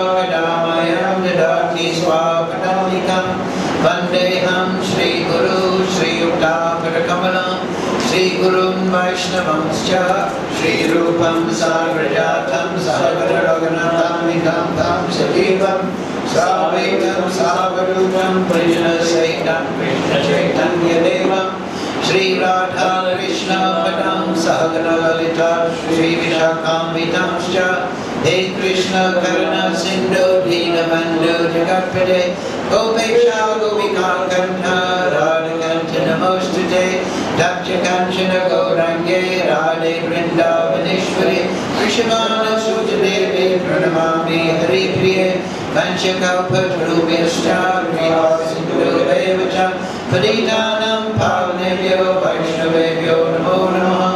Damayam dadati swapadamikam Vandeham Shri Guru Shri Yukta Parakamalam Shri Gurun Vaishnavamscha Shri Rupam Sagrajatam Sahagara Raghunathamikam Tam Sajivam Savetam Savarupam Prajna Saitam Krishna Chaitanya Devam Shri Radha Krishna Padam Sahagara Lalita Shri Vishakamitamscha Hey Krishna Karuna Sindhu Deenabandhu Jagatpade Gopesha Gopika Kanta Radha Kanta Namostute Tapcha Kanchana Gaurange Radhe Vrindavaneshwari Krishavana Sujadevi Pranamami Hari Priye Panchakalpatarubhyascha Kriya Sindhu Devacha Paditanam Pavanebhyo Vaishnavebhyo Namo Namaha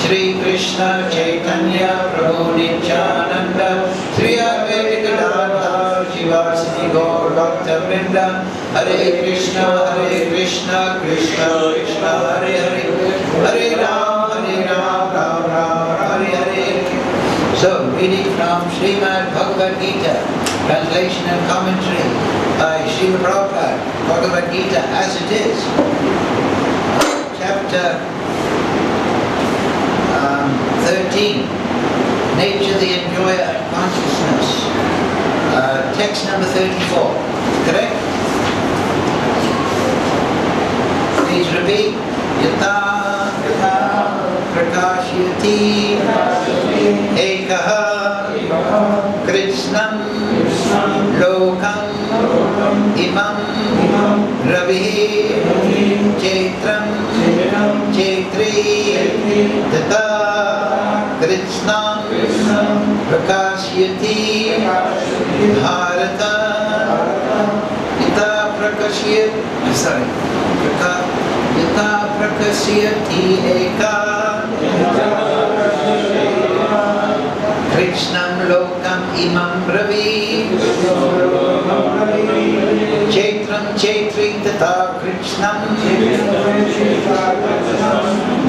Shri Krishna Chaitanya Prabhu Nityananda Shri Advaita Gadadhar Shivasani Gaur Bhakta Vrinda Hare Krishna Krishna Krishna Hare Hare Hare Ram Ram Ram Hare Hare. So, reading from Srimad Bhagavad Gita, translation and commentary by Srila Prabhupada, Bhagavad Gita as it is, chapter 13, Nature, the Enjoyer and Consciousness, text number 34, correct? Please repeat. Yata prakashyati ekaha krishnam lokam imam ravihi chaitram chaitri tata krishnam prakashyati bharata yata prakasyati eka krishnam lokam imam ravi chaitram chaitri tata krishnam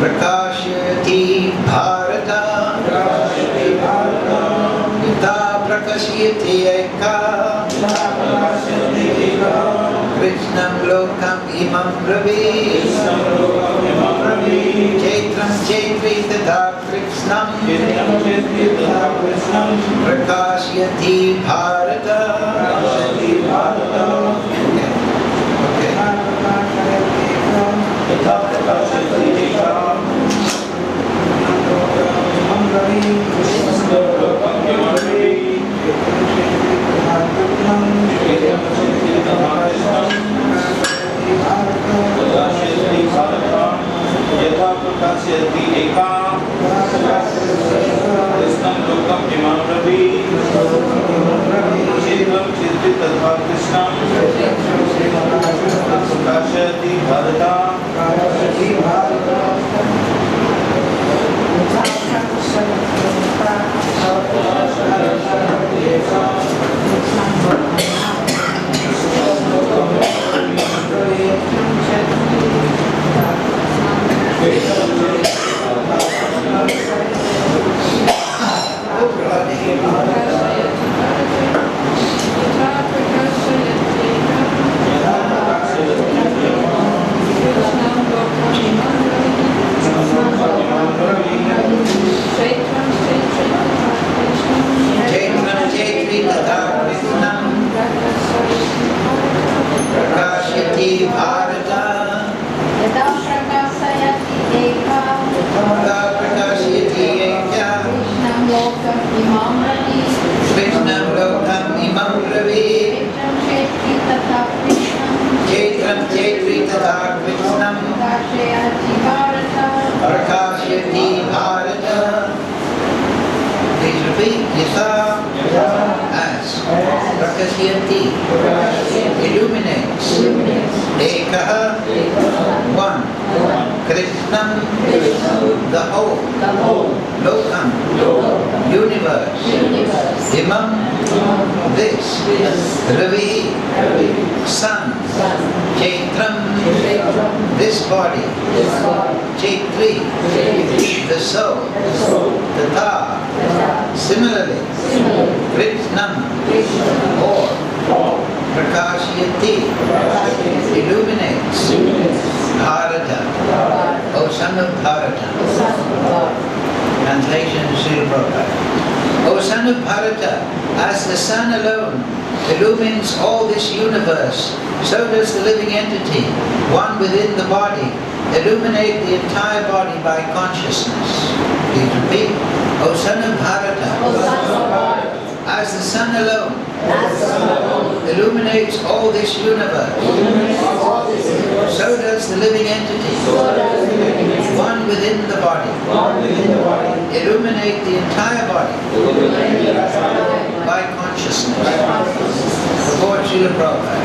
prakasyati bharata yata prakasyati eka krishnam lokam imam ravi chaitram chaitri tata krishnam prakasyati bharata. यथा प्रकाशयति एका कृष्णं लोकं इमं रवि क्षेत्रं क्षेत्री तथा कृष्णं प्रकाशयति भारता. Illuminates Ekaha, one, Krishnam, the whole, Lokam, universe, Imam, this, Ravi, sun, Chaitram, this body. Chaitri, the soul. Tatha, similarly. Vritnam, or Prakashyati, illuminates. Bharata, O son of Bharata. Translation Srila Prabhupada. O son of Bharata, as the sun alone illumines all this universe, so does the living entity, one within the body, illuminate the entire body by consciousness. Please repeat. O son of Bharata, as the sun alone illuminates all this universe, so does the living entity, one within the body, illuminate the entire body by consciousness. Before Srila Prabhupada.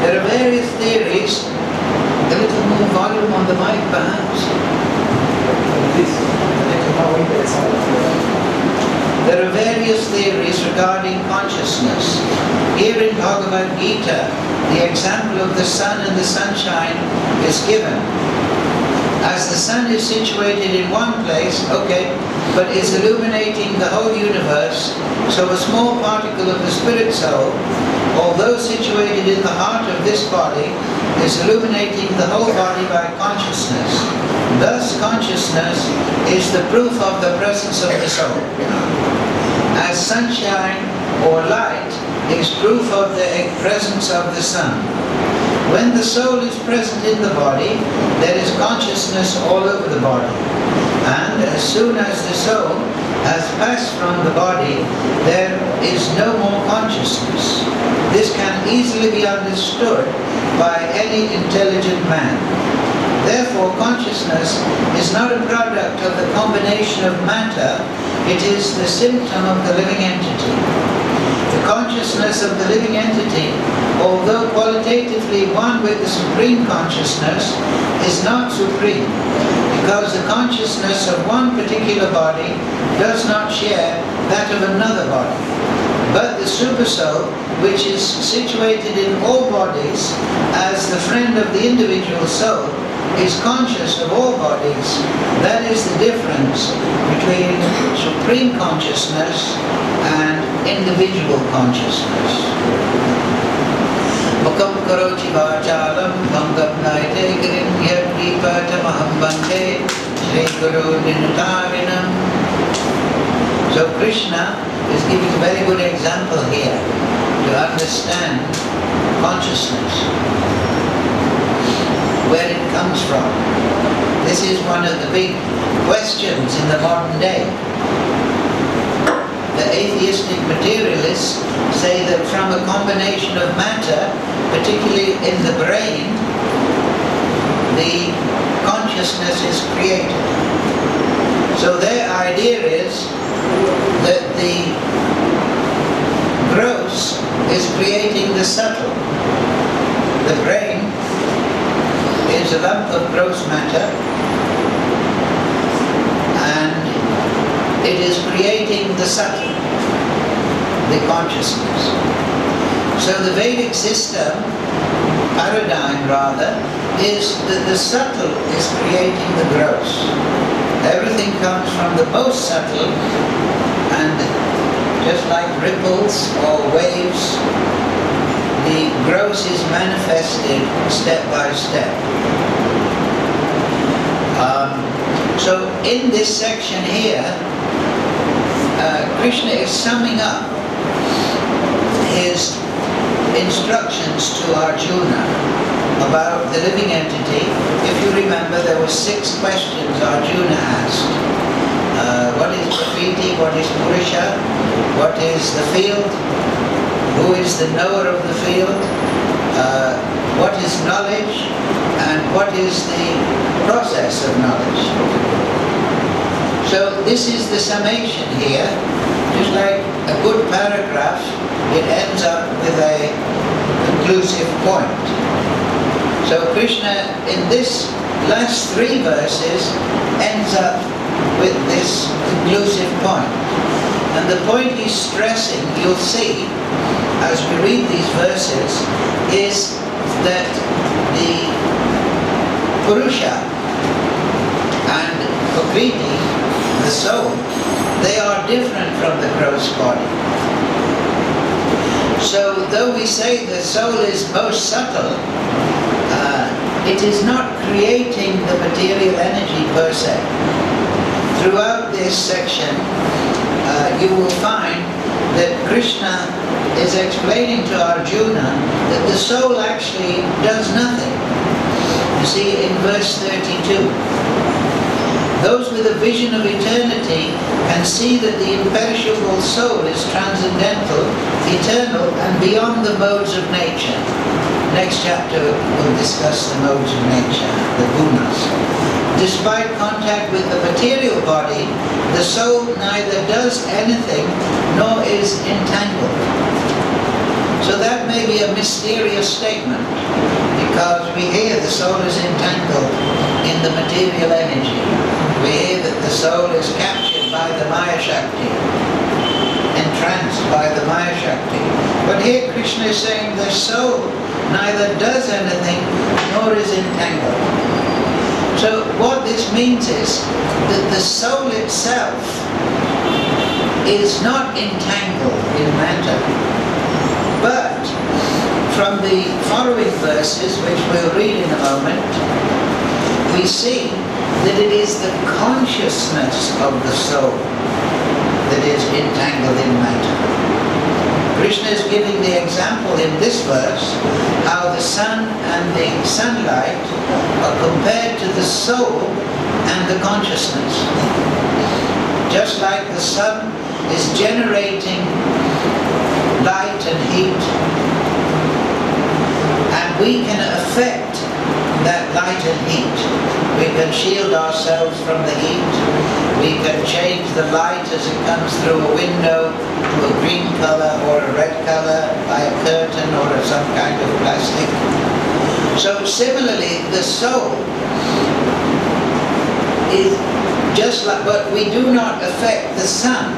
There are various theories. A little more volume on the mic, perhaps. There are various theories regarding consciousness. Here in Bhagavad Gita, the example of the sun and the sunshine is given. As the sun is situated in one place, but is illuminating the whole universe, so a small particle of the spirit soul, although situated in the heart of this body, is illuminating the whole body by consciousness. Thus, consciousness is the proof of the presence of the soul. As sunshine or light is proof of the presence of the sun. When the soul is present in the body, there is consciousness all over the body. And as soon as the soul has passed from the body, there is no more consciousness. This can easily be understood by any intelligent man. Therefore, consciousness is not a product of the combination of matter, it is the symptom of the living entity. The consciousness of the living entity, although qualitatively one with the supreme consciousness, is not supreme, because the consciousness of one particular body does not share that of another body. But the Supersoul, which is situated in all bodies as the friend of the individual soul, is conscious of all bodies. That is the difference between supreme consciousness and individual consciousness. Mukam karoti vachalam bhangam naite girim yadvipatam aham bante Shri Guru Ninutarinam. So Krishna is giving a very good example here to understand consciousness, where it comes from. This is one of the big questions in the modern day. The atheistic materialists say that from a combination of matter, particularly in the brain, the consciousness is created. So their idea is that the gross is creating the subtle. The brain is a lump of gross matter, and it is creating the subtle, the consciousness. So the Vedic system, paradigm rather, is that the subtle is creating the gross. Everything comes from the most subtle, and just like ripples or waves, the gross is manifested step by step. So in this section here, Krishna is summing up his instructions to Arjuna about the living entity. If you remember, there were 6 questions Arjuna asked. What is Prakriti? What is Purusha? What is the field? Who is the knower of the field? What is knowledge? And what is the process of knowledge? So this is the summation here. Just like a good paragraph, it ends up with a conclusive point. So Krishna, in this last 3 verses, ends up with this conclusive point. And the point he's stressing, you'll see, as we read these verses, is that the Purusha and Prakriti, the soul, they are different from the gross body. So though we say the soul is most subtle, it is not creating the material energy per se. Throughout this section, you will find that Krishna is explaining to Arjuna that the soul actually does nothing. You see in verse 32, those with a vision of eternity can see that the imperishable soul is transcendental, eternal, and beyond the modes of nature. Next chapter will discuss the modes of nature, the gunas. Despite contact with the material body, the soul neither does anything nor is entangled. So that may be a mysterious statement, because we hear the soul is entangled in the material energy. We hear that the soul is captured by the Maya Shakti, entranced by the Maya Shakti. But here Krishna is saying the soul neither does anything nor is entangled. So what this means is that the soul itself is not entangled in matter. But from the following verses, which we'll read in a moment, we see that it is the consciousness of the soul that is entangled in matter. Krishna is giving the example in this verse how the sun and the sunlight are compared to the soul and the consciousness. Just like the sun is generating light and heat, and we can affect that light and heat. We can shield ourselves from the heat. We can change the light as it comes through a window to a green color or a red color by a curtain or some kind of plastic. So similarly, the soul is just like, but we do not affect the sun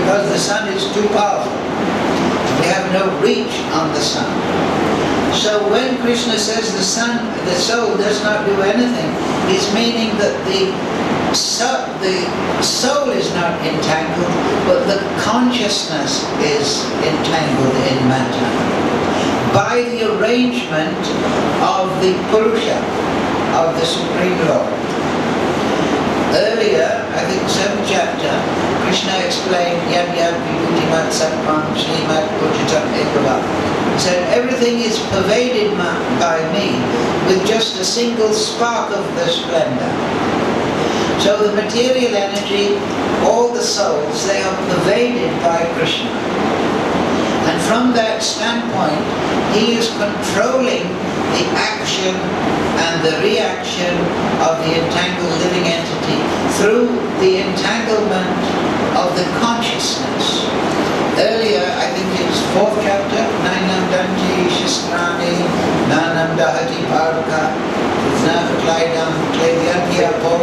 because the sun is too powerful. We have no reach on the sun. So when Krishna says the soul does not do anything, he's meaning that the soul is not entangled, but the consciousness is entangled in matter by the arrangement of the Purusha, of the Supreme Lord. Earlier, I think 7th chapter, Krishna explained Yad Yad Vibhutimat Satman Srimat Pujitam Ekava. He said everything is pervaded by me with just a single spark of the splendor. So the material energy, all the souls, they are pervaded by Krishna. And from that standpoint, he is controlling the action and the reaction of the entangled living entity through the entanglement of the consciousness. Earlier, I think it's 4th chapter, Nainam Danji Shistrani Nanam Dahati Paraka Naklaidam Klevyatyapo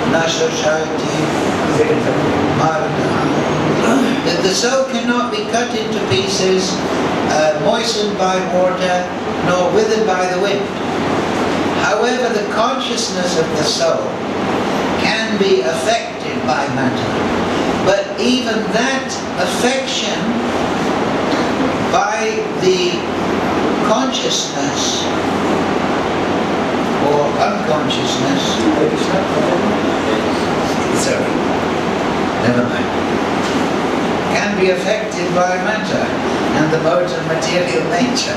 Nashashayati Marana. That the soul cannot be cut into pieces, moistened by water, nor withered by the wind. However, the consciousness of the soul can be affected by matter. But even that affection by the consciousness or unconsciousness, sorry, never mind, can be affected by matter and the modes of material nature.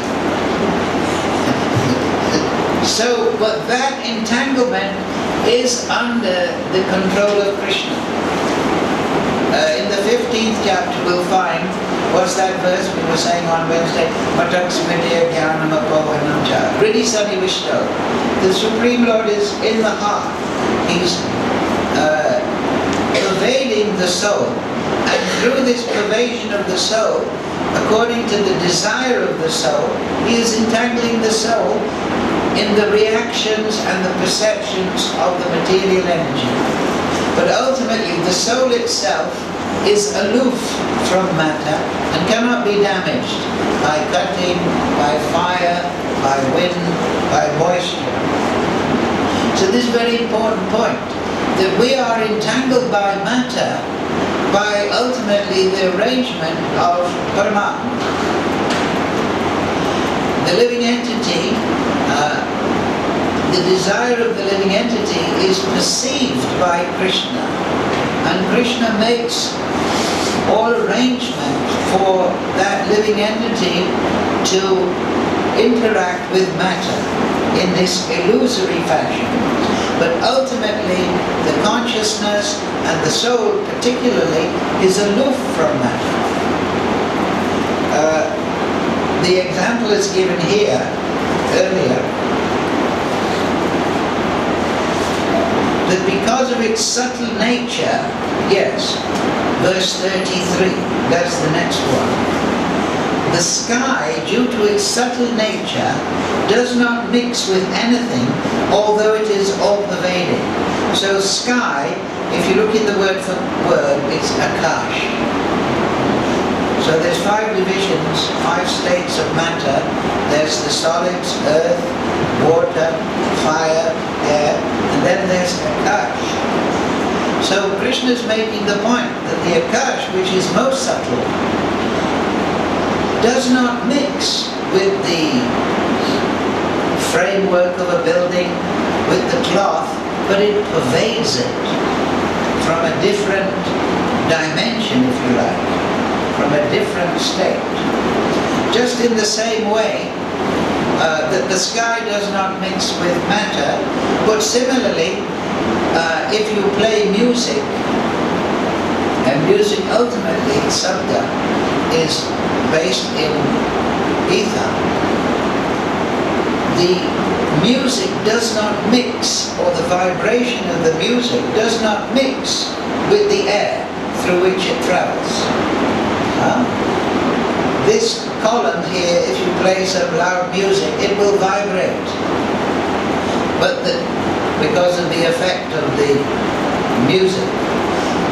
So, but that entanglement is under the control of Krishna. In the 15th chapter we'll find, what's that verse we were saying on Wednesday? Matak Smitya Jnanam Apohanam Cha. Riddhi Sani Vishnu. The Supreme Lord is in the heart. He's pervading the soul. And through this pervasion of the soul, according to the desire of the soul, he is entangling the soul in the reactions and the perceptions of the material energy. But ultimately, the soul itself is aloof from matter and cannot be damaged by cutting, by fire, by wind, by moisture. So this is a very important point, that we are entangled by matter by ultimately the arrangement of Paramatma. The living entity, the desire of the living entity is perceived by Krishna, and Krishna makes all arrangement for that living entity to interact with matter in this illusory fashion. But ultimately, the consciousness and the soul particularly is aloof from matter. The example is given here earlier, that because of its subtle nature, yes, verse 33, that's the next one. The sky, due to its subtle nature, does not mix with anything, although it is all-pervading. So sky, if you look in the word for word, it's akash. So there's 5 divisions, 5 states of matter. There's the solids, earth, water, fire, air, and then there's akash. So Krishna is making the point that the akash, which is most subtle, does not mix with the framework of a building, with the cloth, but it pervades it from a different dimension, if you like, from a different state. Just in the same way that the sky does not mix with matter, but similarly, if you play music, and music ultimately, sabda, is based in ether, the music does not mix, or the vibration of the music does not mix with the air through which it travels. This column here, if you play some loud music, it will vibrate. But because of the effect of the music.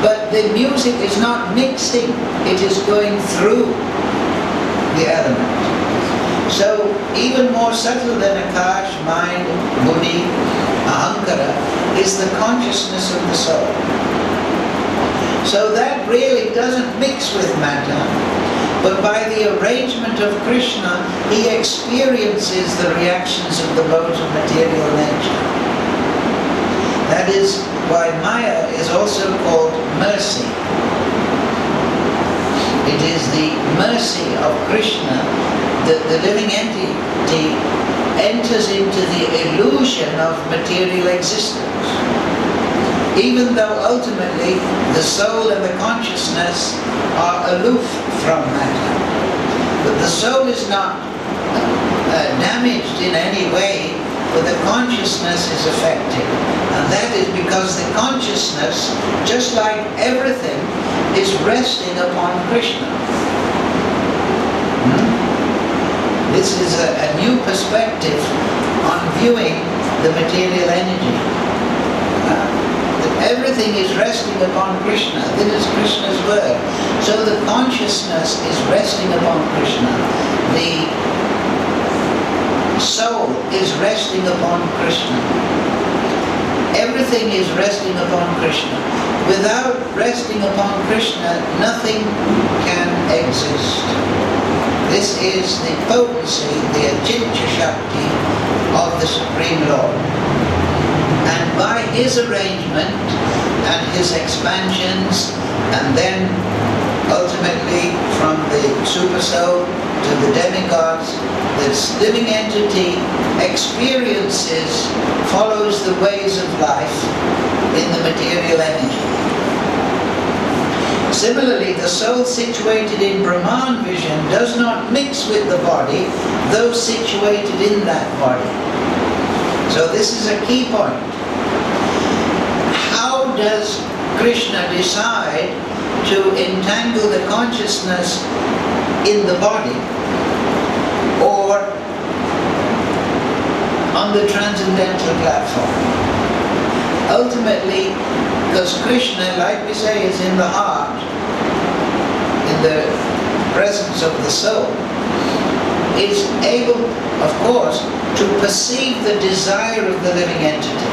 But the music is not mixing, it is going through the element. So even more subtle than akash, mind, buddhi, ahankara, is the consciousness of the soul. So that really doesn't mix with matter, but by the arrangement of Krishna, he experiences the reactions of the modes of material nature. That is why Maya is also called mercy. It is the mercy of Krishna that the living entity enters into the illusion of material existence. Even though ultimately the soul and the consciousness are aloof from matter. But the soul is not damaged in any way, but the consciousness is affected. And that is because the consciousness, just like everything, is resting upon Krishna. This is a new perspective on viewing the material energy. That everything is resting upon Krishna. This is Krishna's word. So the consciousness is resting upon Krishna. The soul is resting upon Krishna. Everything is resting upon Krishna. Without resting upon Krishna, nothing can exist. This is the potency, the Achintya Shakti of the Supreme Lord. And by his arrangement and his expansions, and then ultimately from the Supersoul to the demigods, this living entity experiences, follows the ways of life in the material energy. Similarly, the soul situated in Brahman vision does not mix with the body, though situated in that body. So this is a key point. How does Krishna decide to entangle the consciousness in the body or on the transcendental platform? Ultimately, because Krishna, like we say, is in the heart, in the presence of the soul, is able, of course, to perceive the desire of the living entity.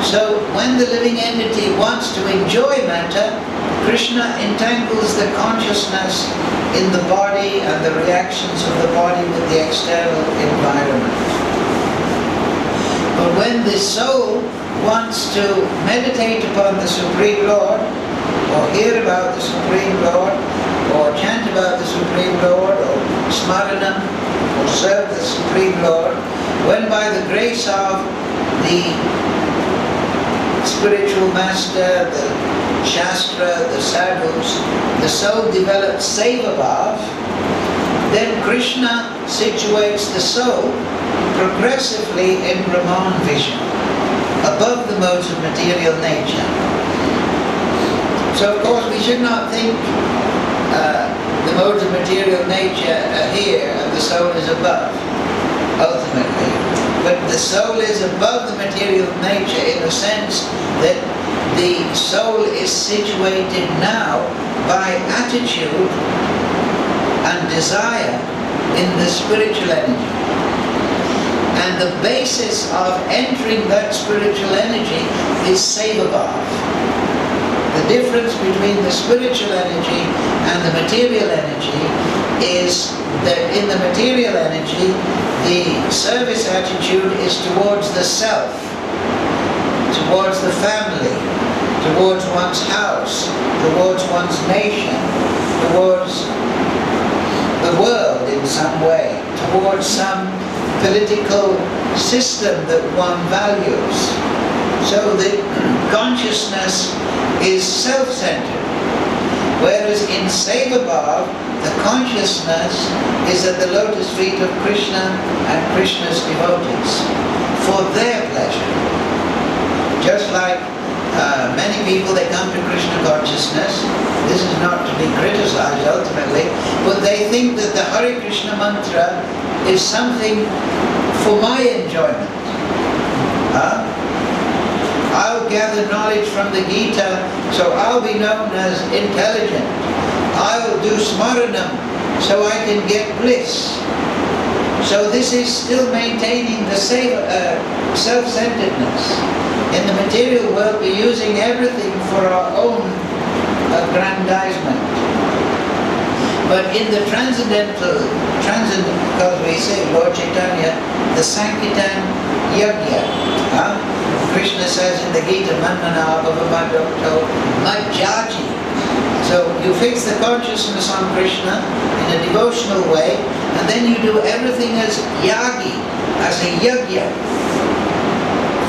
So when the living entity wants to enjoy matter, Krishna entangles the consciousness in the body and the reactions of the body with the external environment. But when the soul wants to meditate upon the Supreme Lord, or hear about the Supreme Lord, or chant about the Supreme Lord, or smaranam, or serve the Supreme Lord, when by the grace of the spiritual master, the Shastra, the sadhus, the soul develops Sevabhav, then Krishna situates the soul progressively in Brahman vision, above the modes of material nature. So of course we should not think the modes of material nature are here and the soul is above, ultimately. But the soul is above the material nature in the sense that the soul is situated now by attitude and desire in the spiritual energy. And the basis of entering that spiritual energy is Sevabhav. The difference between the spiritual energy and the material energy is that in the material energy, the service attitude is towards the self, towards the family, towards one's house, towards one's nation, towards the world in some way, towards some political system that one values. So the consciousness is self-centered. Whereas in Sevabhav, the consciousness is at the lotus feet of Krishna and Krishna's devotees for their pleasure. Just like many people, they come to Krishna consciousness. This is not to be criticized ultimately, but they think that the Hare Krishna mantra is something for my enjoyment. I'll gather knowledge from the Gita, so I'll be known as intelligent. I'll do smaranam, so I can get bliss. So this is still maintaining the self-centeredness. In the material world, we're using everything for our own aggrandizement. But in the transcendental, because we say, Lord Chaitanya, the Sankirtan Yajna, Krishna says in the Gita, Manmana Bhavamadokto Majjaji. So you fix the consciousness on Krishna in a devotional way, and then you do everything as yagi, as a yajna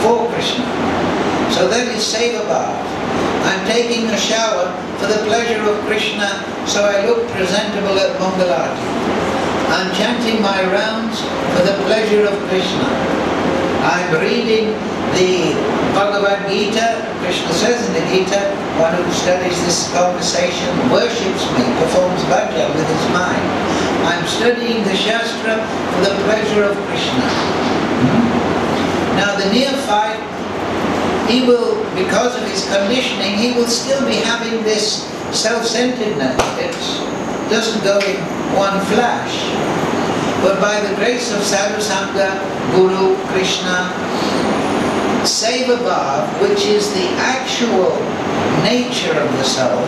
for Krishna. So that is Sevabhav. I'm taking a shower for the pleasure of Krishna, so I look presentable at Mangalarti. I'm chanting my rounds for the pleasure of Krishna. I'm reading the Bhagavad Gita. Krishna says in the Gita, one who studies this conversation worships me, performs bhajan with his mind. I'm studying the Shastra for the pleasure of Krishna. Now the neophyte, he will, because of his conditioning, he will still be having this self-centeredness. It doesn't go in one flash. But by the grace of Sadhu Sangha, Guru, Krishna, Sevabhav, which is the actual nature of the soul,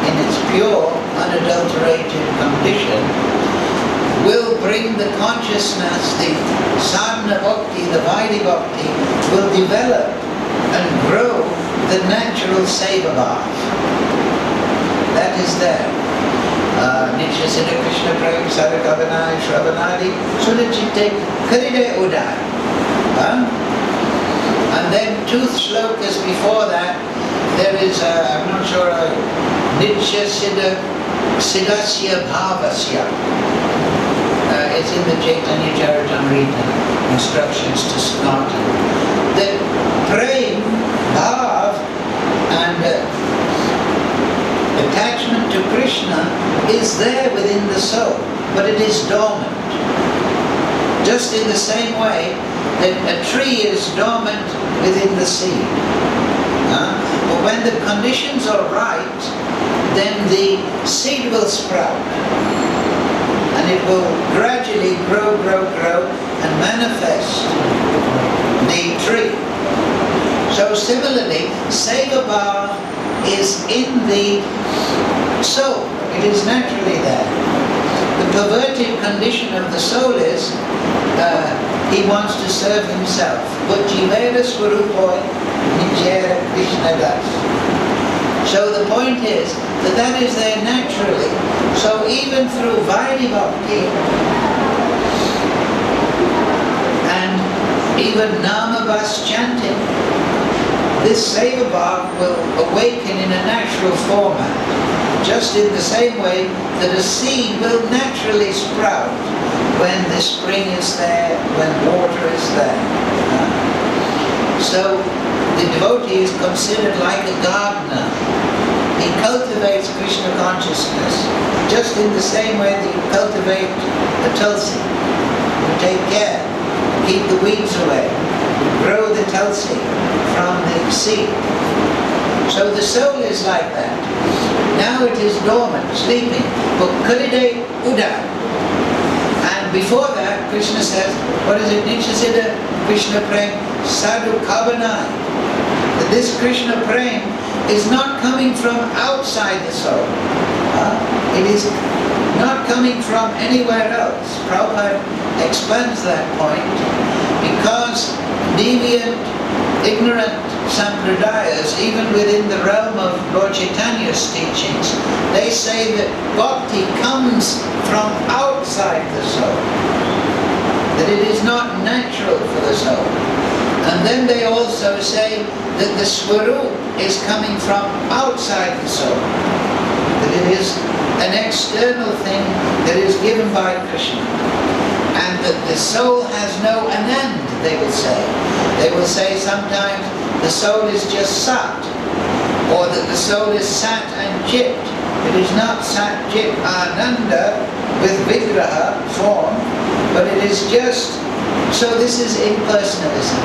in its pure, unadulterated condition, will bring the consciousness, the sadhana bhakti, the vaidhi bhakti, will develop and grow the natural Sevabhav. That is there. Nitya Siddha Krishna Prem Sadhakavanai Shravanadi Sunachitte Karide Udai. And then two shlokas before that, there is, I'm not sure, Nitya Siddha Siddhasya Bhavasya. It's in the Chaitanya Charitamrita, instructions to Sanatan. The praying, bhav, and attachment to Krishna is there within the soul, but it is dormant. Just in the same way that a tree is dormant within the seed. But when the conditions are right, then the seed will sprout. And it will gradually grow and manifest the tree. So similarly, Seva Bhav is in the soul. It is naturally there. The perverted condition of the soul is he wants to serve himself. Buddhivera Swarupoy Nijera Krishna Das. So the point is that is there naturally. So even through Vaidhi Bhakti and even Namabas chanting, this Seva Bhav will awaken in a natural format, just in the same way that a seed will naturally sprout when the spring is there, when water is there. So the devotee is considered like a gardener. He cultivates Krishna consciousness just in the same way that you cultivate a tulsi. You take care, keep the weeds away, grow the tulsi from the seed. So the soul is like that. Now it is dormant, sleeping. But Kalide Uda. And before that, Krishna says, what is it? Nityasiddha Krishna Prem Sadhu Kavanai. That this Krishna Prem is not coming from outside the soul. It is not coming from anywhere else. Prabhupada explains that point because deviant, ignorant sampradayas, even within the realm of Lord Chaitanya's teachings, they say that bhakti comes from outside the soul, that it is not natural for the soul. And then they also say that the swarup is coming from outside the soul, that it is an external thing that is given by Krishna, and that the soul has no anand, they will say. They will say sometimes the soul is just sat, or that the soul is sat and chit. It is not sat, chit, ananda with vigraha form, but it is just, so this is impersonalism.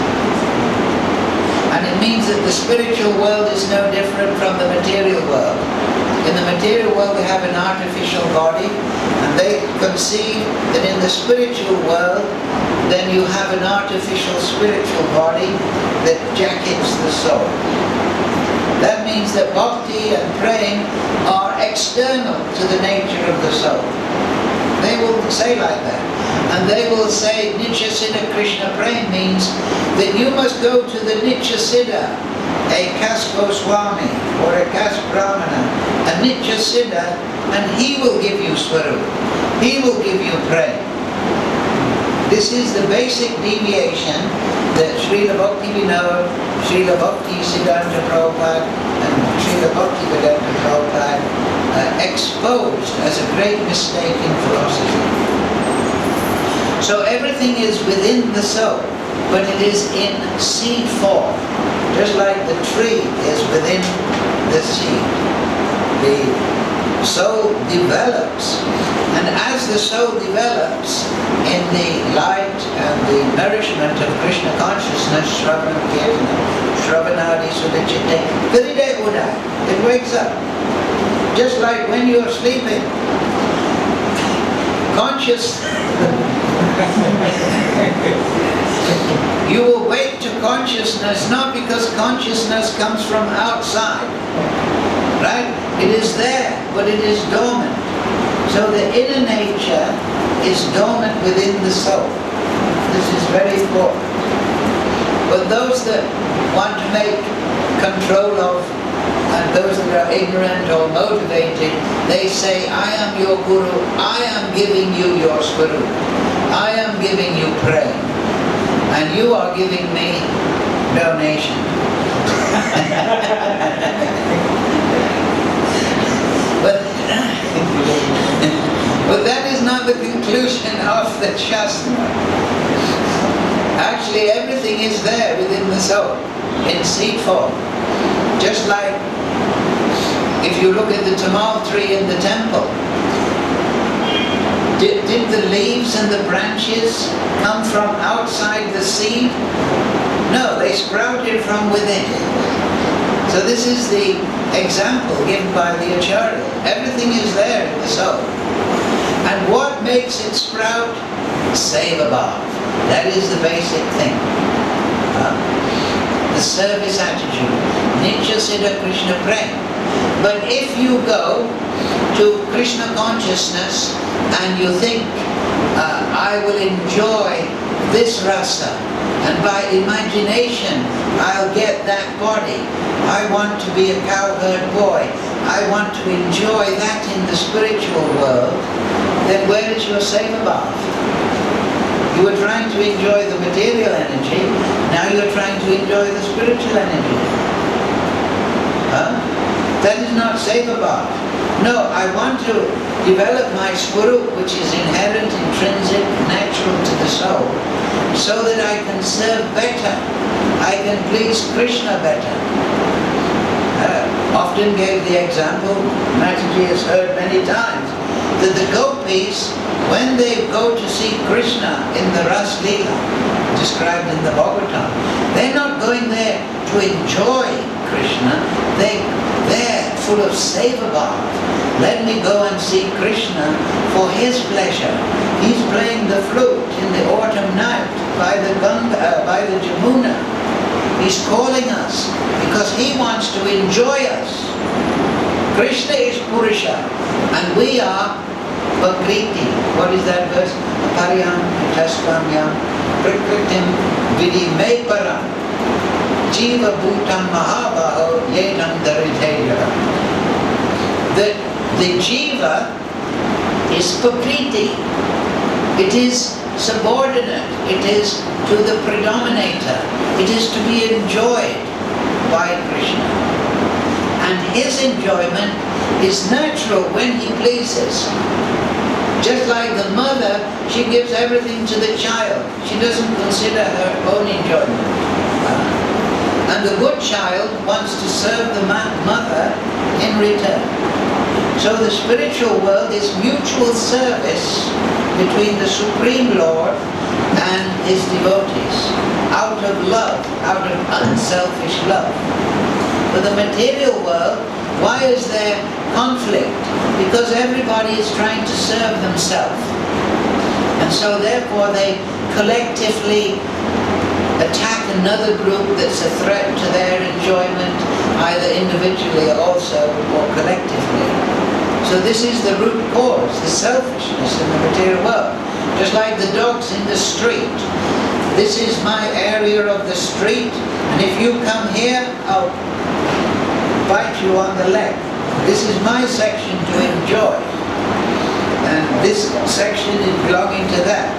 And it means that the spiritual world is no different from the material world. In the material world they have an artificial body, and they conceive that in the spiritual world then you have an artificial spiritual body that jackets the soul. That means that bhakti and praying are external to the nature of the soul. They will say like that. And they will say Nitya Siddha Krishna Prem means that you must go to the Nitya Siddha, a Kas Goswami or a Kas Brahmana, a Nitya Siddha, and he will give you Swarup. He will give you Prem. This is the basic deviation that Srila Bhaktivinoda, Srila Bhakti Siddhanta Prabhupada and Srila Bhaktivedanta Prabhupada exposed as a great mistake in philosophy. So everything is within the soul, but it is in seed form, just like the tree is within the seed. The soul develops, and as the soul develops in the light and the nourishment of Krishna consciousness, Shravana Kirtana, Shravanadi Sudachitte, Viride Uda, it wakes up. Just like when you're sleeping, conscious, you awake to consciousness not because consciousness comes from outside, right? It is there, but it is dormant. So the inner nature is dormant within the soul. This is very important. But those that want to make control of, and those that are ignorant or motivated, they say, I am your Guru, I am giving you your Swarup, I am giving you prayer, and you are giving me donation. But that is not the conclusion of the Shastra. Actually, everything is there within the soul, in seed form. Just like if you look at the tamal tree in the temple, did the leaves and the branches come from outside the seed? No, they sprouted from within. So this is the example given by the Acharya. Everything is there in the soul. And what makes it sprout? Seva bhava. That is the basic thing. The service attitude. Nitya Siddha Krishna Prem. But if you go to Krishna consciousness and you think, I will enjoy this rasa, and by imagination I'll get that body. I want to be a cowherd boy. I want to enjoy that in the spiritual world. Then where is your seva bhava? You were trying to enjoy the material energy, now you're trying to enjoy the spiritual energy. That is not seva bhava. No, I want to develop my swarup, which is inherent, intrinsic, natural to the soul, so that I can serve better. I can please Krishna better. Often gave the example, Mataji has heard many times, that the gopis, when they go to see Krishna in the Ras Leela, described in the Bhagavatam, they're not going there to enjoy Krishna, they're full of seva bhava. Let me go and see Krishna for his pleasure. He's playing the flute in the autumn night by the Jamuna. He's calling us because he wants to enjoy us. Krishna is Purusha and we are Prakriti. What is that verse? Apariyam Taskamyam Prakritim Vidime Param Jiva Bhutam Mahabaho Yedam Daritayara. The Jiva is Prakriti. It is subordinate. It is to the predominator. It is to be enjoyed by Krishna. And his enjoyment is natural when he pleases. Just like the mother, she gives everything to the child. She doesn't consider her own enjoyment. And the good child wants to serve the mother in return. So the spiritual world is mutual service between the Supreme Lord and his devotees, out of love, out of unselfish love. But the material world, why is there conflict? Because everybody is trying to serve themselves. And so therefore they collectively attack another group that's a threat to their enjoyment, either individually also or collectively. So this is the root cause, the selfishness in the material world. Just like the dogs in the street. This is my area of the street, and if you come here, I'll bite you on the leg. This is my section to enjoy. And this section is belonging to that.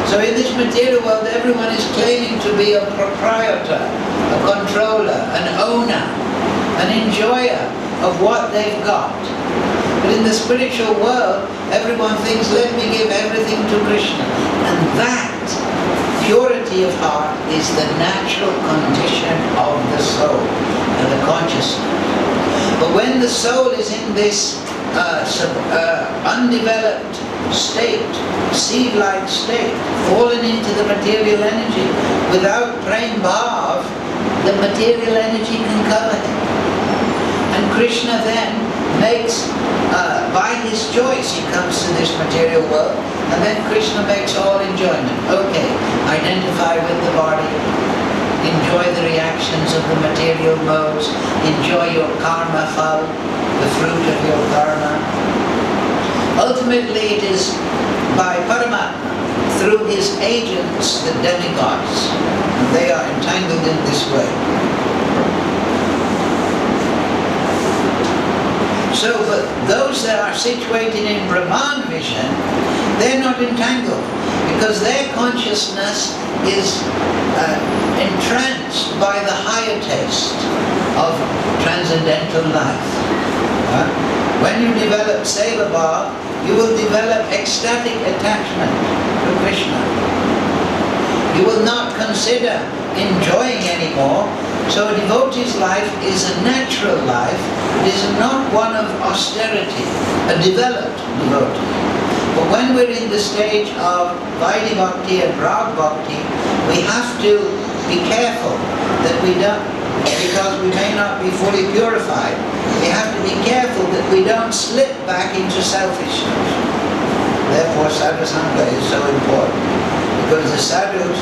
So in this material world, everyone is claiming to be a proprietor, a controller, an owner, an enjoyer of what they've got. But in the spiritual world, everyone thinks, let me give everything to Krishna. And that purity of heart is the natural condition of the soul and the consciousness. But when the soul is in this undeveloped state, seed-like state, fallen into the material energy, without prem bhav, the material energy can cover him. And Krishna then makes, by his choice, he comes to this material world, and then Krishna makes all enjoyment. Okay, identify with the body, enjoy the reactions of the material modes, enjoy your karma phal, the fruit of your karma. Ultimately, it is by Paramatma, through his agents, the demigods. And they are entangled in this way. So, but those that are situated in Brahman vision, they're not entangled, because their consciousness is entranced by the higher taste of transcendental life. When you develop seva bhava, you will develop ecstatic attachment to Krishna. You will not consider enjoying anymore. So a devotee's life is a natural life. It is not one of austerity, a developed devotee. But when we're in the stage of Vaidhi Bhakti and Rag Bhakti, we have to be careful that we don't, because we may not be fully purified. we have to be careful that we don't slip back into selfishness. Therefore, sadhusanga is so important. Because the sadhus,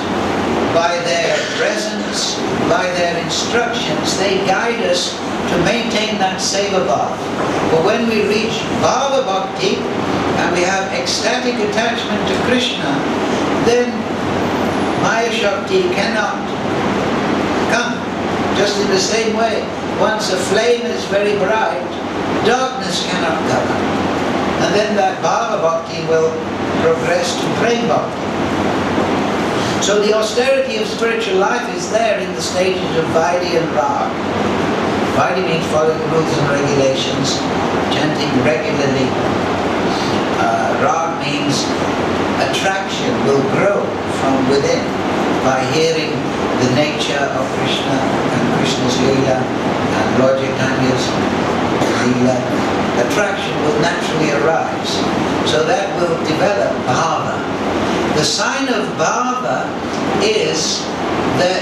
by their presence, by their instructions, they guide us to maintain that seva bhava. But when we reach bhava bhakti, and we have ecstatic attachment to Krishna, then Maya Shakti cannot come. Just in the same way, once a flame is very bright, darkness cannot come. And then that bhava bhakti will progress to prema bhakti. So the austerity of spiritual life is there in the stages of Vaidhi and Rag. Vaidhi means following rules and regulations, chanting regularly. Rag means attraction will grow from within by hearing the nature of Krishna and Krishna's Leela and Lord Chaitanya's Leela. Attraction will naturally arise. So that will develop bhava. The sign of bhava is that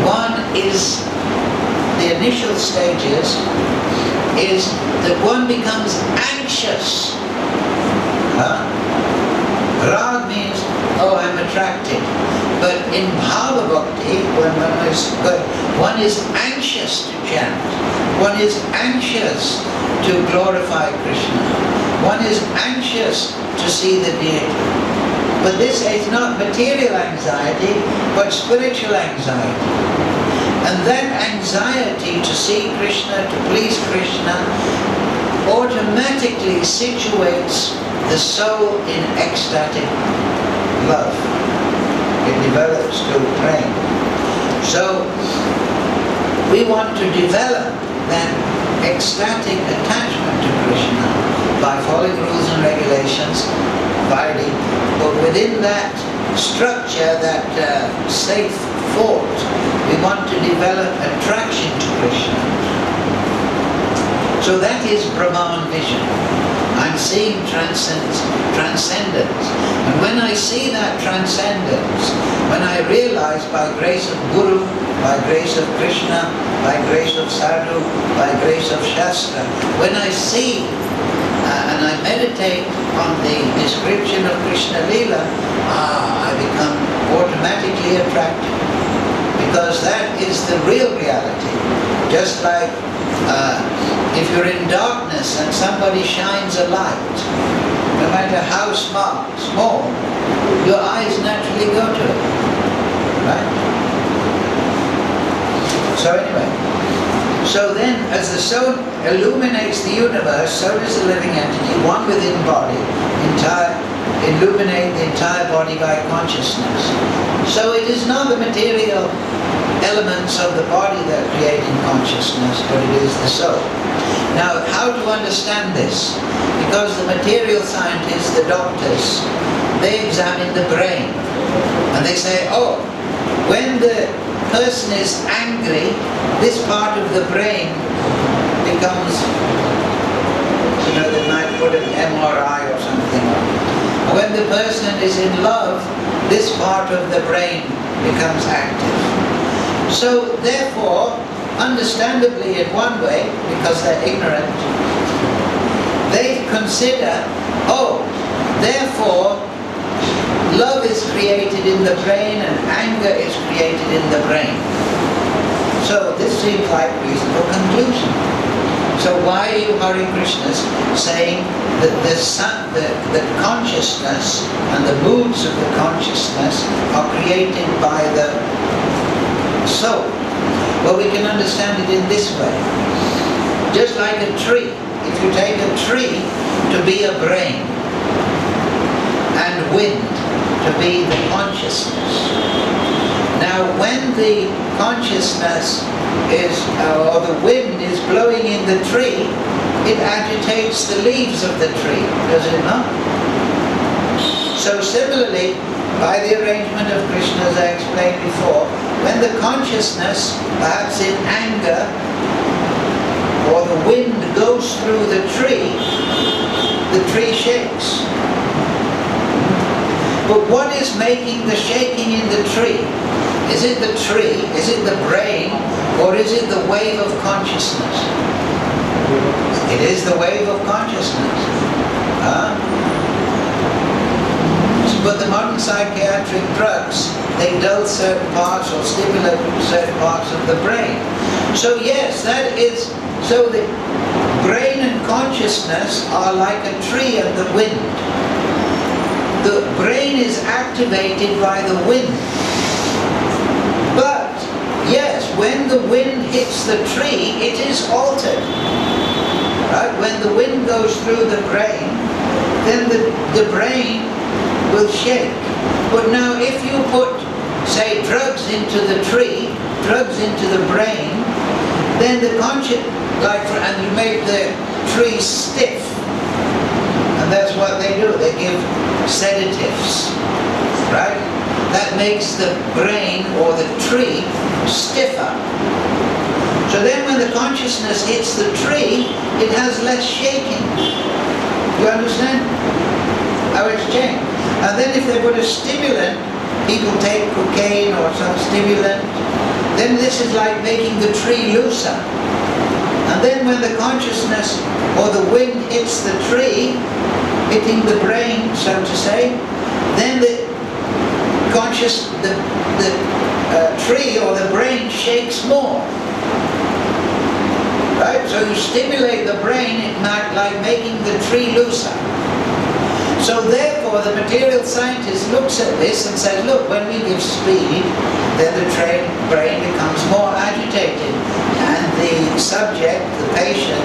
one is, the initial stages is that one becomes anxious. Rag means, oh, I'm attracted. But in bhava bhakti, when one is anxious to chant, one is anxious to glorify Krishna, one is anxious to see the deity. But this is not material anxiety, but spiritual anxiety. And that anxiety to see Krishna, to please Krishna, automatically situates the soul in ecstatic love. It develops to prema. So, we want to develop that ecstatic attachment to Krishna by following rules and regulations, Vaidhi, but within that structure, that safe fort, we want to develop attraction to Krishna. So that is Brahman vision. I'm seeing transcendence. And when I see that transcendence, when I realize by grace of Guru, by grace of Krishna, by grace of Sadhu, by grace of Shastra, when I see and I meditate on the description of Krishna Leela, I become automatically attracted. Because that is the real reality. Just like if you're in darkness and somebody shines a light, no matter how small, your eyes naturally go to it. Right? So anyway, so then as the soul illuminates the universe, so does the living entity, one within body, illuminate the entire body by consciousness. So it is not the material elements of the body that are creating consciousness, but it is the soul. Now, how to understand this? Because the material scientists, the doctors, they examine the brain. And they say, oh, when the person is angry, this part of the brain becomes, they might put an MRI or something. When the person is in love, this part of the brain becomes active. So therefore, understandably in one way, because they're ignorant, they consider, oh, therefore, love is created in the brain and anger is created in the brain. So this seems like a reasonable conclusion. So why are you, Hare Krishnas, saying that the consciousness and the moods of the consciousness are created by the soul? Well, we can understand it in this way. Just like a tree. If you take a tree to be a brain and wind to be the consciousness. Now when the consciousness is, or the wind is blowing in the tree, it agitates the leaves of the tree, does it not? So similarly, by the arrangement of Krishna, as I explained before, when the consciousness, perhaps in anger, or the wind goes through the tree shakes. But what is making the shaking in the tree? Is it the tree, is it the brain, or is it the wave of consciousness? It is the wave of consciousness. But the modern psychiatric drugs, they dull certain parts or stimulate certain parts of the brain. So yes, that is, so the brain and consciousness are like a tree and the wind. The brain is activated by the wind. But yes, when the wind hits the tree, it is altered. Right? When the wind goes through the brain, then the brain will shake. But now if you put, say, drugs into the tree, drugs into the brain, then the conscious, and you make the tree stiff. And that's what they do. They give sedatives, right? That makes the brain or the tree stiffer. So then when the consciousness hits the tree, it has less shaking. You understand how it's changed? And then if they put a stimulant, people take cocaine or some stimulant, then this is like making the tree looser. And then when the consciousness or the wind hits the tree, hitting the brain, so to say, then the tree or the brain shakes more. Right? So you stimulate the brain, it might like making the tree looser. So therefore the material scientist looks at this and says, look, when we give speed, then the brain becomes more agitated. And the subject, the patient,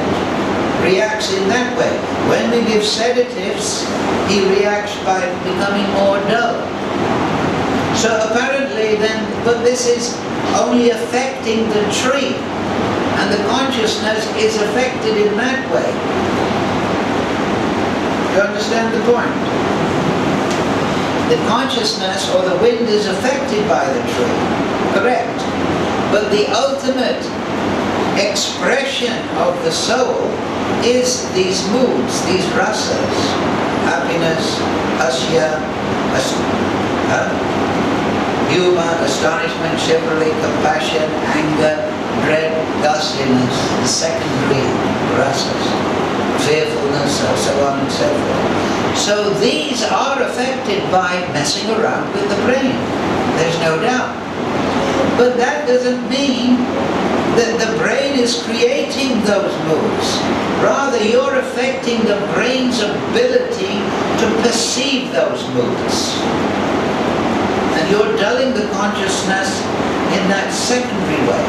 reacts in that way. When we give sedatives, he reacts by becoming more dull. So apparently then, but this is only affecting the tree. And the consciousness is affected in that way. You understand the point? The consciousness or the wind is affected by the tree, correct. But the ultimate expression of the soul is these moods, these rasas, happiness, asya, humor, astonishment, chivalry, compassion, anger, dread, ghastliness, the secondary rasas, fearfulness, or so on and so forth. So these are affected by messing around with the brain. There's no doubt. But that doesn't mean that the brain is creating those moods. Rather, you're affecting the brain's ability to perceive those moods. And you're dulling the consciousness in that secondary way.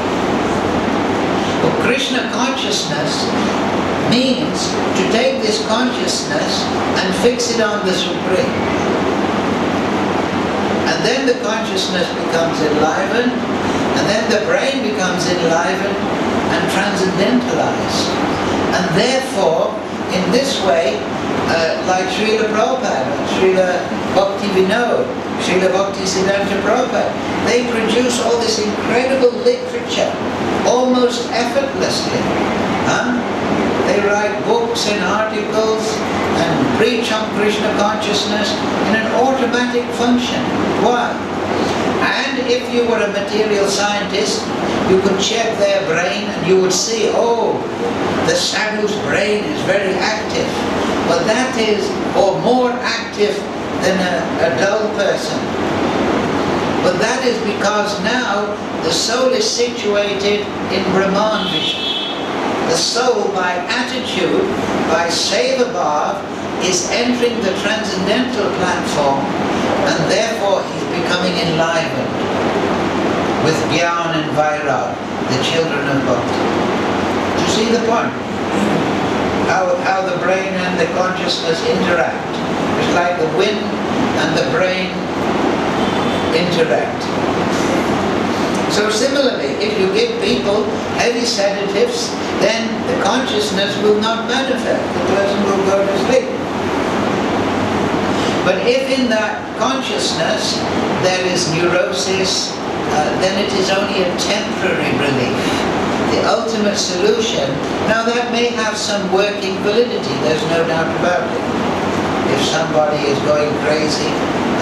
Well, Krishna consciousness means to take this consciousness and fix it on the Supreme. And then the consciousness becomes enlivened, and then the brain becomes enlivened and transcendentalized. And therefore, in this way, like Srila Prabhupada, Srila Bhakti Vinod, Srila Bhakti Siddhanta Prabhupada, they produce all this incredible literature almost effortlessly. They write books and articles and preach on Krishna consciousness in an automatic function. Why? And if you were a material scientist, you could check their brain and you would see, oh, the sadhu's brain is very active. But that is, or more active than a dull person. But that is because now the soul is situated in Brahman vision. The soul, by attitude, by seva bhav, is entering the transcendental platform, and therefore he's becoming enlivened with Gyan and Vairag, the children of Bhakti. Do you see the point? How the brain and the consciousness interact. It's like the wind and the brain interact. So similarly, if you give people heavy sedatives, then the consciousness will not manifest. The person will go to sleep. But if in that consciousness there is neurosis, then it is only a temporary relief. The ultimate solution, now that may have some working validity, there's no doubt about it. If somebody is going crazy,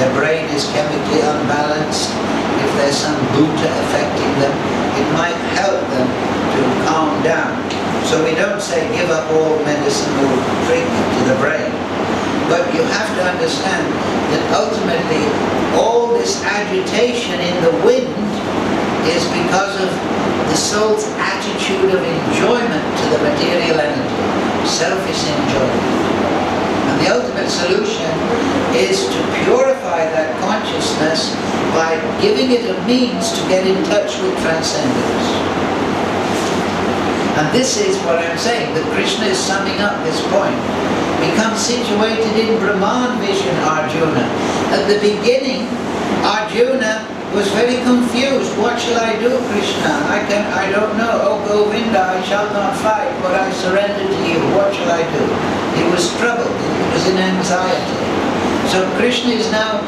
their brain is chemically unbalanced, if there's some bhuta affecting them, it might help them to calm down. So we don't say give up all medicinal treatment to the brain. But you have to understand that ultimately all this agitation in the wind is because of the soul's attitude of enjoyment to the material energy, selfish enjoyment. And the ultimate solution is to purify that consciousness by giving it a means to get in touch with transcendence. And this is what I'm saying, that Krishna is summing up this point. Become situated in Brahman vision, Arjuna. At the beginning, Arjuna was very confused. What shall I do, Krishna? I don't know. Oh, Govinda, I shall not fight, but I surrender to you. What shall I do? He was troubled. He was in anxiety. So Krishna is now,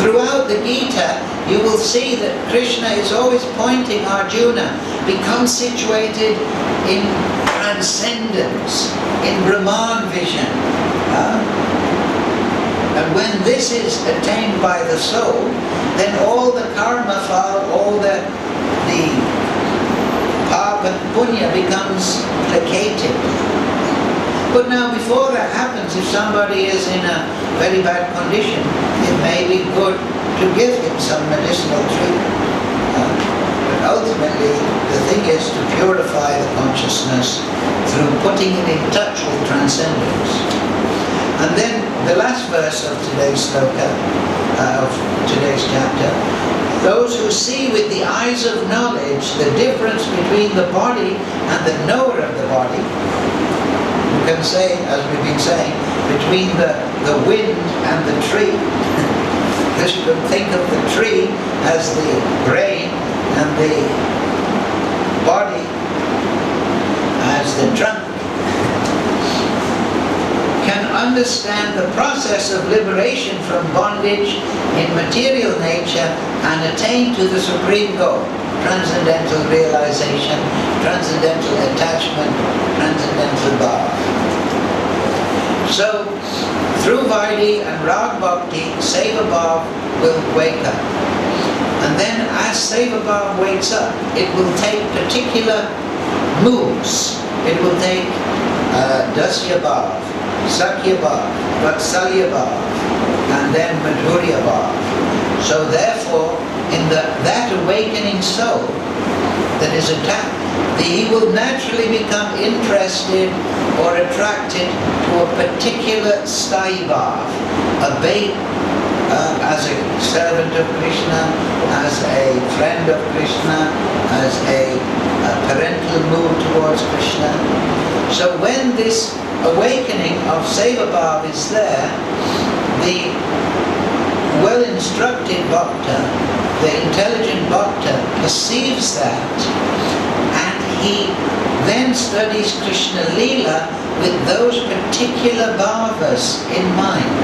throughout the Gita, you will see that Krishna is always pointing Arjuna, become situated in transcendence, in Brahman vision. And when this is attained by the soul, then all the karma file, all the papa and punya becomes placated. But now before that happens, if somebody is in a very bad condition, it may be good to give him some medicinal treatment. But ultimately, the thing is to purify the consciousness through putting it in touch with transcendence. And then the last verse of today's sloka, of today's chapter, those who see with the eyes of knowledge the difference between the body and the knower of the body, you can say, as we've been saying, between the wind and the tree, because you can think of the tree as the brain and the body as the trunk, can understand the process of liberation from bondage in material nature and attain to the supreme goal, transcendental realization, transcendental attachment, transcendental bhava. So, through Vaidhi and Rag Bhakti, Seva Bhav will wake up. And then as Seva Bhav wakes up, it will take particular moves. It will take Dasya Bhav, Sakya Bhav, Vatsalya Bhav, and then Madhurya Bhav. So therefore, in that awakening soul that is attacked, he will naturally become interested or attracted to a particular Sthayi Bhav, as a servant of Krishna, as a friend of Krishna, as a parental mood towards Krishna. So when this awakening of Seva Bhav is there, the well-instructed bhakta, the intelligent bhakta, perceives that, and he then studies Krishna Leela with those particular bhavas in mind.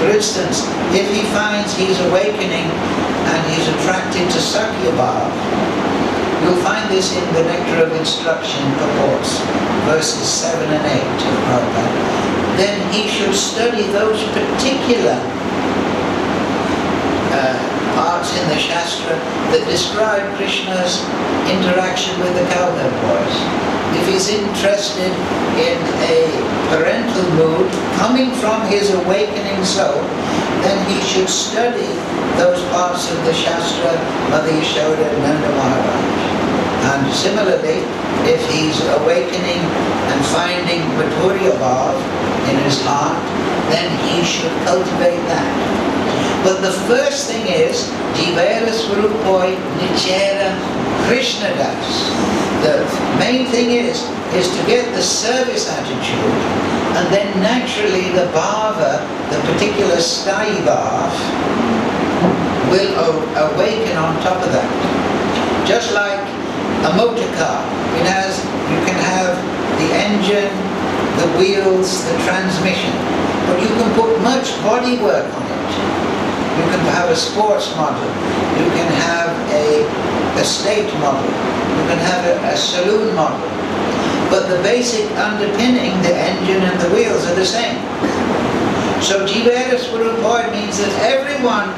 For instance, if he finds he's awakening and he's attracted to Sakya Bhav, you'll find this in the Nectar of Instruction purports, verses 7 and 8 of Prabhupada. Then he should study those particular parts in the Shastra that describe Krishna's interaction with the cowherd boys. If he's interested in a parental mood coming from his awakening soul, then he should study those parts of the Shastra, Mother Yashoda and Nanda Maharaj. And similarly, if he's awakening and finding Madhurya Bhav in his heart, then he should cultivate that. But the first thing is, Jivera Swarupoi Nichera Krishna Das. The main thing is to get the service attitude, and then naturally the bhava, the particular Sthayi Bhav, will awaken on top of that. Just like a motor car, you can have the engine, the wheels, the transmission, but you can put much body work on it. You can have a sports model, you can have a estate model, you can have a saloon model, but the basic underpinning, the engine and the wheels, are the same. So Jivera Swarupoi means that everyone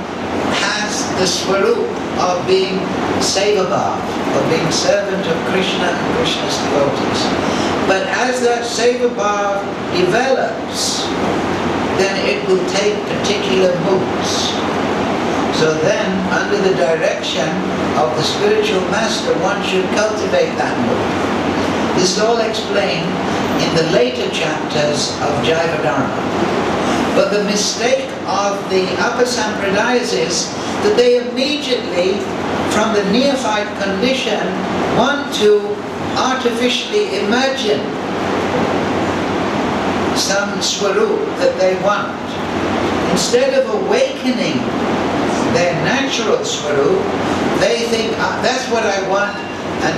has the swarup of being Sevabhav, of being servant of Krishna and Krishna's devotees. But as that Sevabhav develops, then it will take particular moods. So then, under the direction of the spiritual master, one should cultivate that mood. This is all explained in the later chapters of Jaiva Dharma. But the mistake of the upper sampradayas is that they immediately, from the neophyte condition, want to artificially imagine some swarup that they want. Instead of awakening their natural swarup, they think, that's what I want, and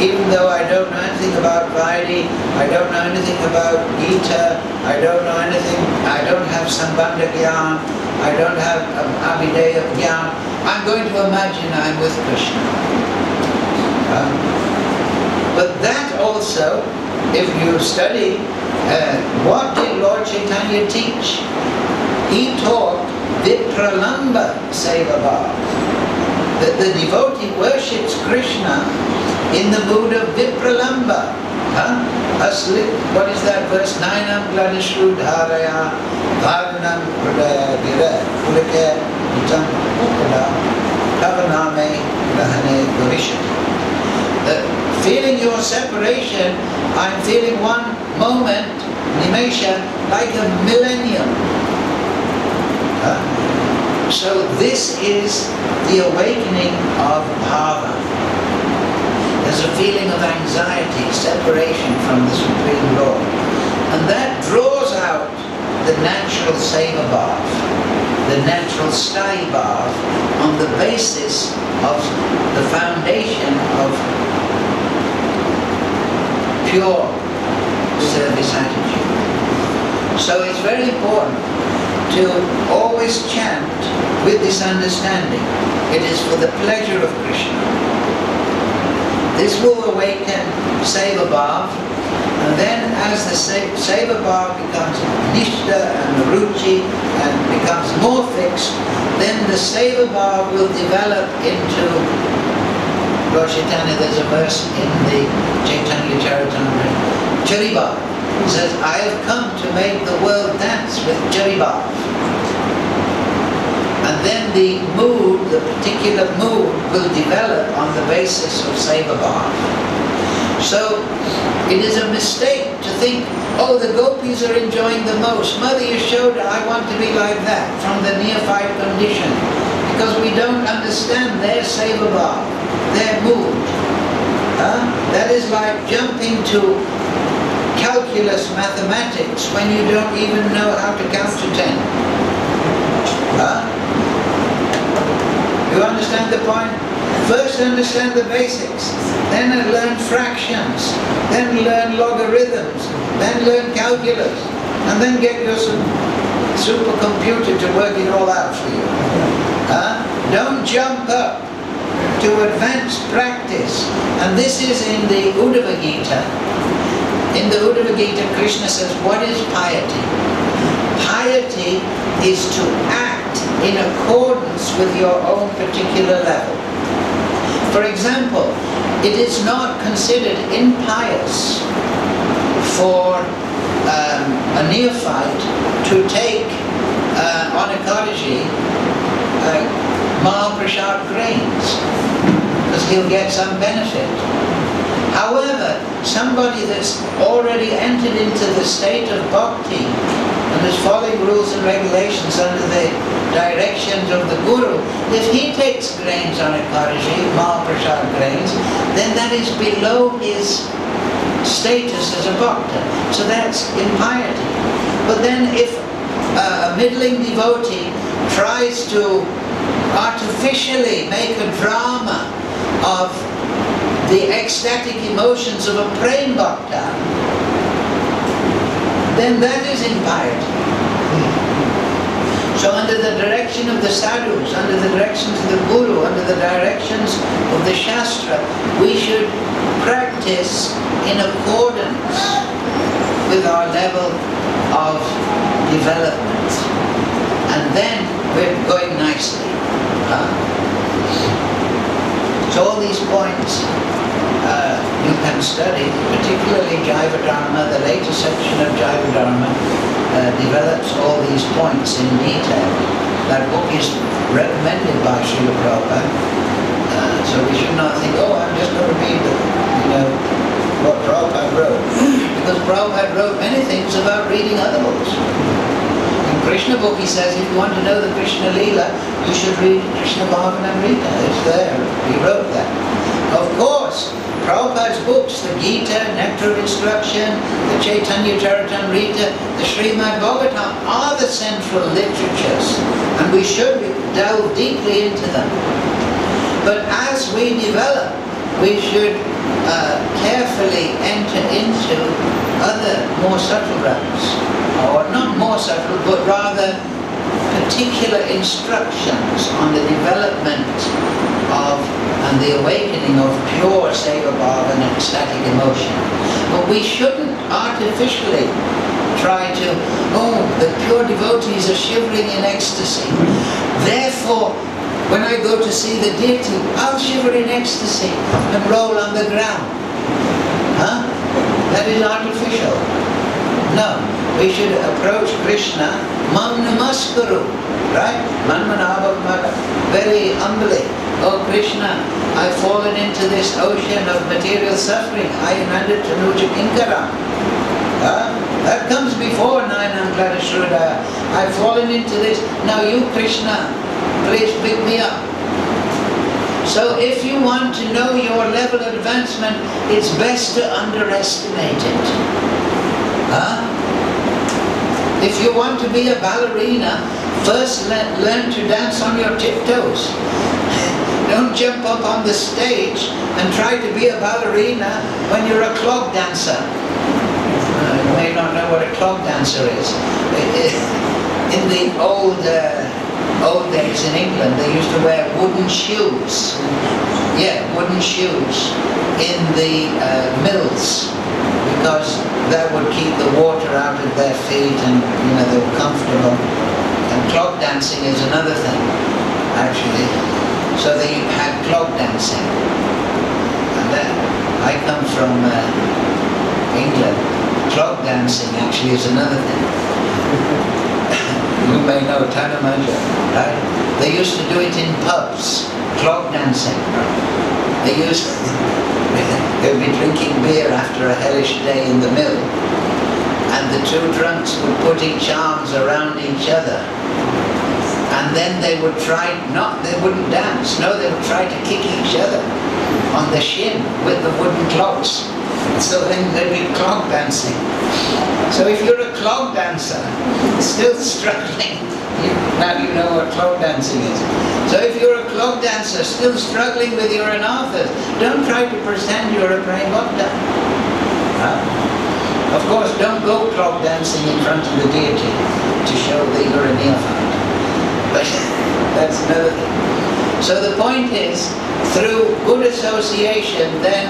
even though I don't know anything about Vaidhi, I don't know anything about Gita, I don't know anything, I don't have Sambandha Gyan, I don't have Abhideya Gyan, I'm going to imagine I'm with Krishna. But that also, if you study, what did Lord Chaitanya teach? He taught Vipralamba Sevabhav, that the devotee worships Krishna in the mood of Vipralamba. What is that verse? Nainam gladishru dharaya bhaganam hridaya gira kulike itam ukada kavaname grahane bhavishati. Feeling your separation, I'm feeling one moment, nimesha, like a millennium. So this is the awakening of bhava. There's a feeling of anxiety, separation from the Supreme Lord. And that draws out the natural Sevabhav, the natural Sthayibhav, on the basis of the foundation of pure service attitude. So it's very important to always chant with this understanding. It is for the pleasure of Krishna. This will awaken Sevabhav, and then as the Sevabhav becomes Nishta and Ruchi and becomes more fixed, then the Sevabhav will develop into Lord Chaitanya. There's a verse in the Chaitanya Charitamrita, Charibhav. It says, I have come to make the world dance with Charibhav. And then the mood, the particular mood, will develop on the basis of Sevabhav. So, it is a mistake to think, oh, the gopis are enjoying the most. Mother Yashoda, I want to be like that, from the neophyte condition. Because we don't understand their Sevabhav, their mood. That is like jumping to calculus mathematics when you don't even know how to count to 10. You understand the point? First understand the basics, then learn fractions, then learn logarithms, then learn calculus, and then get your supercomputer to work it all out for you. Don't jump up to advanced practice. And this is in the Uddhava Gita. In the Uddhava Gita, Krishna says, what is piety? Piety is to act in accordance with your own particular level. For example, it is not considered impious for a neophyte to take on Ekadashi Mahaprasad grains, because he'll get some benefit. However, somebody that's already entered into the state of bhakti and is following rules and regulations under the directions of the Guru, if he takes grains on Ekadashi, Mahaprasad grains, then that is below his status as a bhakta. So that's impiety. But then if a middling devotee tries to artificially make a drama of the ecstatic emotions of a prem bhakta, then that is impiety. So under the direction of the sadhus, under the directions of the Guru, under the directions of the Shastra, we should practice in accordance with our level of development. And then we're going nicely. points in detail. That book is recommended by Srila Prabhupada. So we should not think, oh, I'm just going to read what Prabhupada wrote. Because Prabhupada wrote many things about reading other books. In Krishna book he says, if you want to know the Krishna Leela, you should read Krishna Bhavanamrita. It's there. He wrote that. Of course, Prabhupada's books, the Gita, Nectar of Instruction, the Chaitanya Charitamrita, the Srimad Bhagavatam are the central literatures. And we should delve deeply into them. But as we develop, we should carefully enter into other more subtle realms. Or not more subtle, but rather particular instructions on the development of and the awakening of pure seva bhava and ecstatic emotion. But we shouldn't artificially try to, oh, the pure devotees are shivering in ecstasy. Therefore, when I go to see the deity, I'll shiver in ecstasy and roll on the ground. Huh? That is artificial. No, we should approach Krishna mam namaskaru, right? Manmanabhamaka, very humbly. Oh Krishna, I've fallen into this ocean of material suffering. Ayananda tanuja kinkara. That comes before Nayanam Kladashrudaya. I've fallen into this. Now you, Krishna, please pick me up. So if you want to know your level of advancement, it's best to underestimate it. If you want to be a ballerina, first learn to dance on your tiptoes. Don't jump up on the stage and try to be a ballerina when you're a clog dancer. You may not know what a clog dancer is. In the old days in England, they used to wear wooden shoes. Yeah, wooden shoes in the mills, because that would keep the water out of their feet and they were comfortable. And clog dancing is another thing, actually. So they had clog dancing. And then I come from England. Clog dancing actually is another thing. You may know Tanamaja, right? They used to do it in pubs, clog dancing. They would be drinking beer after a hellish day in the mill. And the two drunks would put each arms around each other. And then they would they wouldn't dance, no, they would try to kick each other on the shin with the wooden clogs. So then they'd be clog dancing. So if you're a clog dancer, still struggling, now you know what clog dancing is. So if you're a clog dancer, still struggling with your anarthas, don't try to pretend you're a Prem Bhakta. Of course, don't go clog dancing in front of the deity to show that you're a neophyte. But that's another thing. So the point is, through good association, then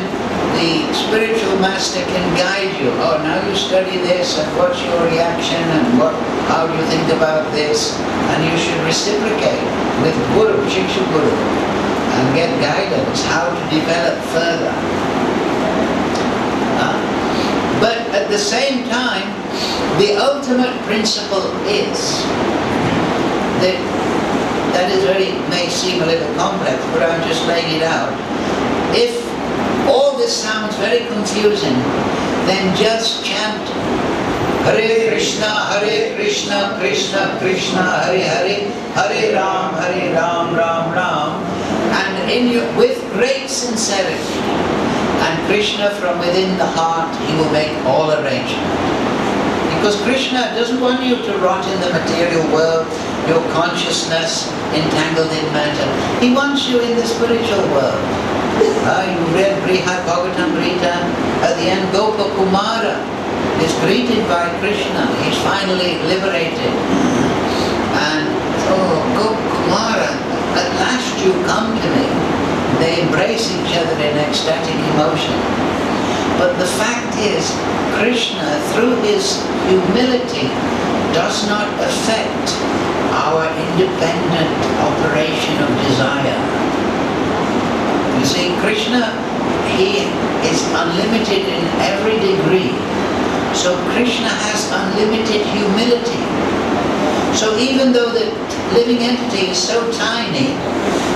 the spiritual master can guide you. Oh, now you study this, and what's your reaction, and how do you think about this? And you should reciprocate with Guru, Shiksha Guru, and get guidance how to develop further. But at the same time, the ultimate principle is that is may seem a little complex, but I'm just laying it out. If all this sounds very confusing, then just chant Hare Krishna, Krishna Krishna, Hare Hare, Hare Ram, Ram Ram, and with great sincerity. And Krishna from within the heart, he will make all arrangements. Because Krishna doesn't want you to rot in the material world, your consciousness entangled in matter. He wants you in the spiritual world. You read Brihad Bhagavatamrita, at the end Gopa Kumara is greeted by Krishna. He's finally liberated. And, oh, Gopa Kumara, at last you come to me. They embrace each other in ecstatic emotion. But the fact is, Krishna, through his humility, does not affect our independent operation of desire. You see, Krishna, he is unlimited in every degree. So Krishna has unlimited humility. So even though the living entity is so tiny,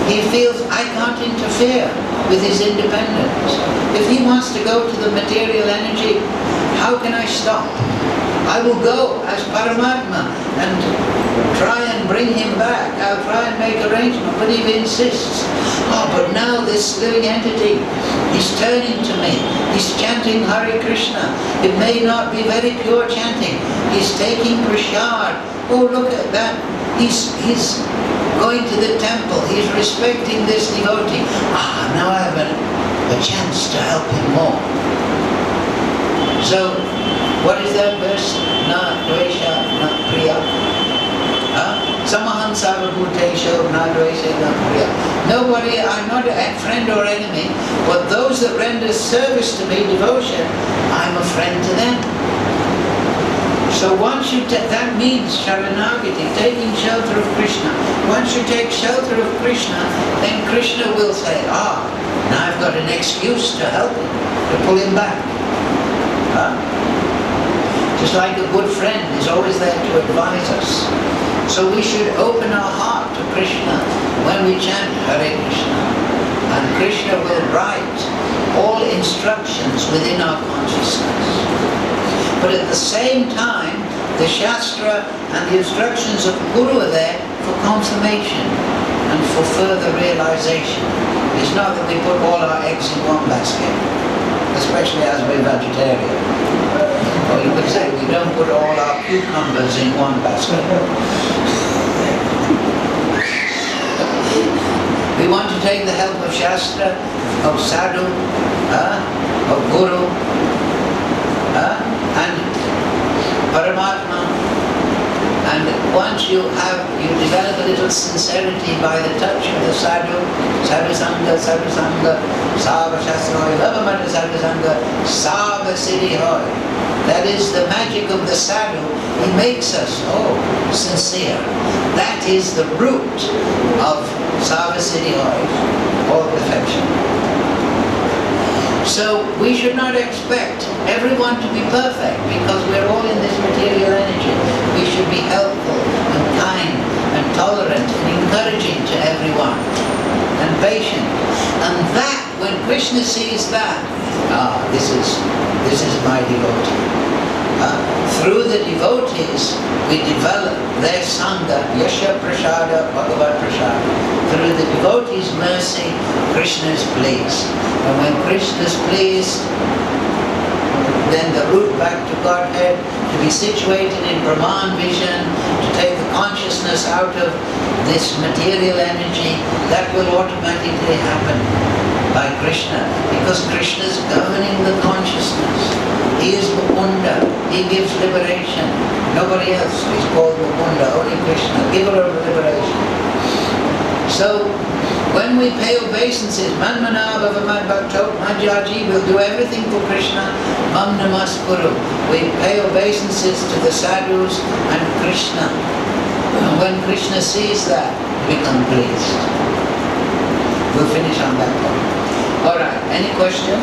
he feels, I can't interfere with his independence. If he wants to go to the material energy, how can I stop? I will go as Paramatma and try and bring him back. I'll try and make arrangement, but he insists. Oh, but now this living entity, he's turning to me. He's chanting Hare Krishna. It may not be very pure chanting. He's taking prasad. Oh, look at that. He's going to the temple. He's respecting this devotee. Now I have a chance to help him more. So, what is that verse? Na dvesha, na priya. Samaham sarvabhutesho, na dvesha, na priya. Nobody, I'm not a friend or enemy, but those that render service to me, devotion, I'm a friend to them. So once you that means Sharanagati, taking shelter of Krishna. Once you take shelter of Krishna, then Krishna will say, now I've got an excuse to help him, to pull him back. Just like a good friend is always there to advise us. So we should open our heart to Krishna when we chant Hare Krishna. And Krishna will write all instructions within our consciousness. But at the same time, the Shastra and the instructions of Guru are there for confirmation and for further realization. It's not that we put all our eggs in one basket, especially as we're vegetarian. Or you could say we don't put all our cucumbers in one basket. We want to take the help of Shastra, of Sadhu, of Guru, and Paramatma. And once you develop a little sincerity by the touch of the Sadhu, Sadhu Sangha, Sava Shastra, Lavamata Sadhu Sangha, Sava Siddhi Hoy. That is the magic of the Sadhu. He makes us, sincere. That is the root of Sava Siddhi Hoy, or perfection. So we should not expect everyone to be perfect because we're all in this material energy. We should be helpful and kind and tolerant and encouraging to everyone and patient. And that, when Krishna sees that, this is my devotee. Through the devotees, we develop their Sangha, Yasha Prasada, Bhagavad Prasada. Through the devotees' mercy, Krishna is pleased. And when Krishna is pleased, then the route back to Godhead, to be situated in Brahman vision, to take the consciousness out of this material energy, that will automatically happen by Krishna, because Krishna is governing the consciousness. He is Mukunda. He gives liberation. Nobody else is called Mukunda, only Krishna, giver of liberation. So, when we pay obeisances, Manmana Bhavamad Bhaktot Madhyaji will do everything for Krishna, Mam Namaskuru. We pay obeisances to the sadhus and Krishna. And when Krishna sees that, we become pleased. We'll finish on that point. Alright, any question?